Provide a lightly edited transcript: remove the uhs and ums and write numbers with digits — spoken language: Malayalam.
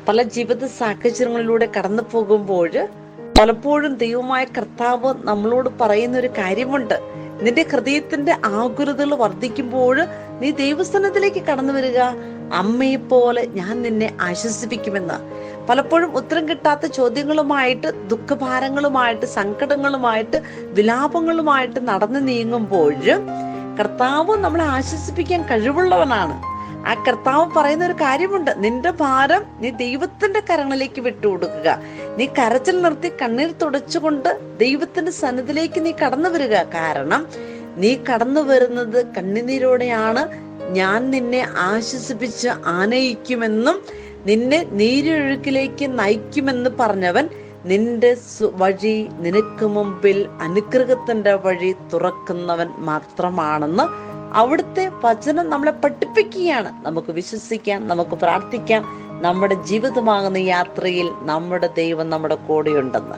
പല ജീവിത സാഹചര്യങ്ങളിലൂടെ കടന്നു പോകുമ്പോൾ പലപ്പോഴും ദൈവമായ കർത്താവ് നമ്മളോട് പറയുന്ന ഒരു കാര്യമുണ്ട്. നിന്റെ ഹൃദയത്തിന്റെ ആകുലതകൾ വർദ്ധിക്കുമ്പോൾ നീ ദൈവസ്ഥാനത്തിലേക്ക് കടന്നു വരിക, അമ്മയെ പോലെ ഞാൻ നിന്നെ ആശ്വസിപ്പിക്കുമെന്ന്. പലപ്പോഴും ഉത്തരം കിട്ടാത്ത ചോദ്യങ്ങളുമായിട്ട്, ദുഃഖഭാരങ്ങളുമായിട്ട്, സങ്കടങ്ങളുമായിട്ട്, വിലാപങ്ങളുമായിട്ട് നടന്നു നീങ്ങുമ്പോൾ കർത്താവ് നമ്മളെ ആശ്വസിപ്പിക്കാൻ കഴിവുള്ളവനാണ്. ആ കർത്താവ് പറയുന്ന ഒരു കാര്യമുണ്ട്, നിന്റെ ഭാരം നീ ദൈവത്തിന്റെ കരങ്ങളിലേക്ക് വിട്ടുകൊടുക്കുക. നീ കരച്ചിൽ നിർത്തി കണ്ണീർ തുടച്ചുകൊണ്ട് ദൈവത്തിന്റെ സന്നിധിയിലേക്ക് നീ കടന്നു വരിക. കാരണം നീ കടന്നു വരുന്നത് കണ്ണുനീരോടെയാണ്. ഞാൻ നിന്നെ ആശ്വസിപ്പിച്ച് ആനയിക്കുമെന്നും നിന്നെ നീരൊഴുക്കിലേക്ക് നയിക്കുമെന്ന് പറഞ്ഞവൻ നിന്റെ വഴി നിനക്ക് മുമ്പിൽ അനുഗ്രഹത്തിന്റെ വഴി തുറക്കുന്നവൻ മാത്രമാണെന്ന് അവിടുത്തെ വചനം നമ്മളെ പഠിപ്പിക്കുകയാണ്. നമുക്ക് വിശ്വസിക്കാം, നമുക്ക് പ്രാർത്ഥിക്കാം, നമ്മുടെ ജീവിതമാകുന്ന യാത്രയിൽ നമ്മുടെ ദൈവം നമ്മുടെ കൂടെയുണ്ടെന്ന്.